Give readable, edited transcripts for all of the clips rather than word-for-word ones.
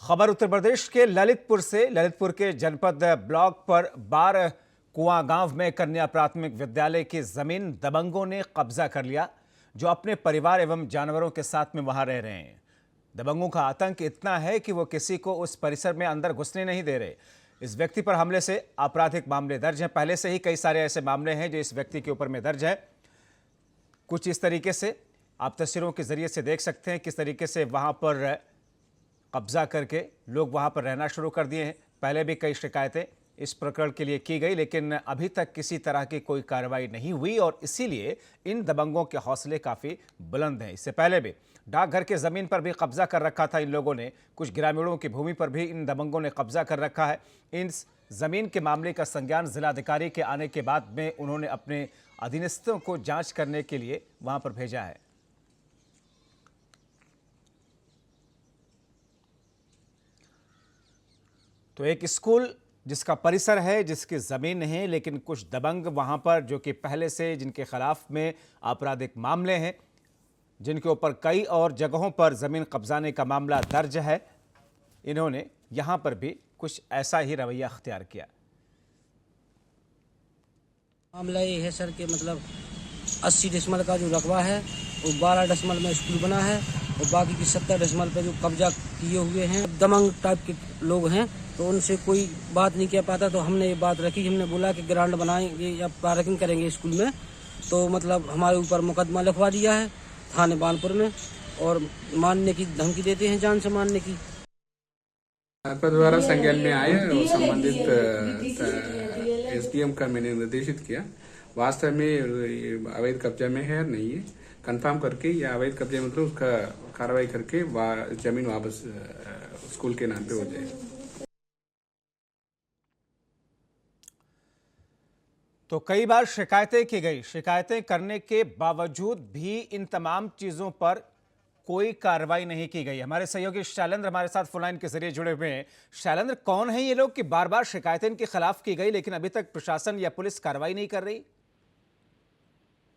खबर उत्तर प्रदेश के ललितपुर से। ललितपुर के जनपद ब्लॉक पर बार कुआं गांव में कन्या प्राथमिक विद्यालय की जमीन दबंगों ने कब्जा कर लिया, जो अपने परिवार एवं जानवरों के साथ में वहां रह रहे हैं। दबंगों का आतंक इतना है कि वो किसी को उस परिसर में अंदर घुसने नहीं दे रहे। इस व्यक्ति पर हमले से आपराधिक मामले दर्ज हैं। पहले से ही कई सारे ऐसे मामले हैं जो इस व्यक्ति के ऊपर में दर्ज है। कुछ इस तरीके से आप तस्वीरों के जरिए से देख सकते हैं किस तरीके से वहां पर कब्जा करके लोग वहां पर रहना शुरू कर दिए हैं। पहले भी कई शिकायतें इस प्रकरण के लिए की गई, लेकिन अभी तक किसी तरह की कोई कार्रवाई नहीं हुई और इसीलिए इन दबंगों के हौसले काफी बुलंद हैं। इससे पहले भी डाकघर के जमीन पर भी कब्जा कर रखा था इन लोगों ने। कुछ ग्रामीणों की भूमि पर भी इन दबंगों ने कब्जा कर रखा है। इन जमीन के मामले का संज्ञान जिलाधिकारी के आने के बाद में उन्होंने अपने अधीनस्थों को जांच करने के लिए वहां पर भेजा है। तो एक स्कूल जिसका परिसर है, जिसकी जमीन है, लेकिन कुछ दबंग वहां पर जो कि पहले से जिनके खिलाफ में आपराधिक मामले हैं, जिनके ऊपर कई और जगहों पर जमीन कब्जाने का मामला दर्ज है, इन्होंने यहां पर भी कुछ ऐसा ही रवैया अख्तियार किया। मामला ये है सर कि मतलब 80 डिसमल का जो रकबा है वो 12 डिसमल में स्कूल बना है और बाकी की 70 डिसमल पे जो कब्जा किए हुए हैं दबंग टाइप के लोग हैं, तो उनसे कोई बात नहीं किया पाता। तो हमने ये बात रखी, हमने बोला कि ग्राउंड बनाएंगे या पार्किंग करेंगे स्कूल में, तो मतलब हमारे ऊपर मुकदमा लिखवा दिया है थाने बानपुर में और मानने की धमकी देते हैं, जान से मारने की। द्वारा संज्ञान में आए और संबंधित एसडीएम का मैंने निर्देशित किया। वास्तव में अवैध कब्जा में है नहीं है, कंफर्म करके या अवैध कब्जा मतलब उसका कार्रवाई करके जमीन वापस स्कूल के नाम पे हो जाए। तो कई बार शिकायतें की गई, शिकायतें करने के बावजूद भी इन तमाम चीजों पर कोई कार्रवाई नहीं की गई। हमारे सहयोगी शैलेंद्र हमारे साथ फोन लाइन के जरिए जुड़े हुए हैं। शैलेंद्र, कौन है ये लोग कि बार बार शिकायतें इनके खिलाफ की गई लेकिन अभी तक प्रशासन या पुलिस कार्रवाई नहीं कर रही?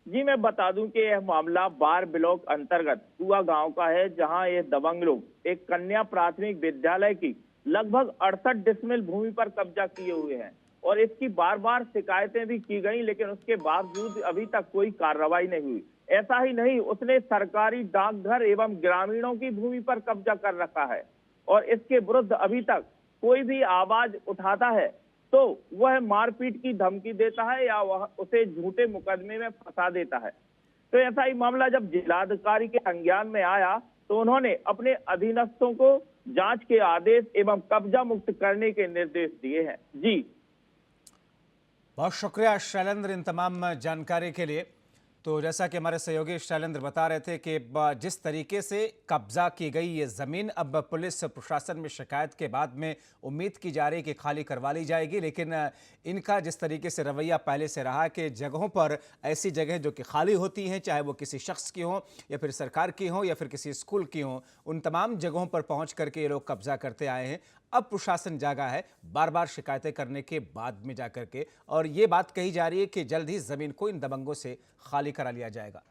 जी, मैं बता दूं कि यह मामला बार ब्लॉक अंतर्गत कुआ गांव का है, जहां ये दबंग लोग एक कन्या प्राथमिक विद्यालय की लगभग 68 डिसमिल भूमि पर कब्जा किए हुए हैं और इसकी बार बार शिकायतें भी की गई, लेकिन उसके बावजूद अभी तक कोई कार्रवाई नहीं हुई। ऐसा ही नहीं, उसने सरकारी डाकघर एवं ग्रामीणों की भूमि पर कब्जा कर रखा है और इसके विरुद्ध अभी तक कोई भी आवाज उठाता है तो वह मारपीट की धमकी देता है या वह उसे झूठे मुकदमे में फंसा देता है। तो ऐसा ही मामला जब जिलाधिकारी के संज्ञान में आया तो उन्होंने अपने अधीनस्थों को जांच के आदेश एवं कब्जा मुक्त करने के निर्देश दिए हैं। जी, बहुत शुक्रिया शैलेंद्र इन तमाम जानकारी के लिए। तो जैसा कि हमारे सहयोगी शैलेंद्र बता रहे थे कि जिस तरीके से कब्जा की गई ये ज़मीन, अब पुलिस प्रशासन में शिकायत के बाद में उम्मीद की जा रही है कि खाली करवा ली जाएगी, लेकिन इनका जिस तरीके से रवैया पहले से रहा कि जगहों पर ऐसी जगह जो कि खाली होती हैं, चाहे वो किसी शख्स की हो या फिर सरकार की हो या फिर किसी स्कूल की हो, उन तमाम जगहों पर पहुँच करके ये लोग कब्जा करते आए हैं। अब प्रशासन जागा है बार बार शिकायतें करने के बाद में जाकर के, और ये बात कही जा रही है कि जल्द ही जमीन को इन दबंगों से खाली करा लिया जाएगा।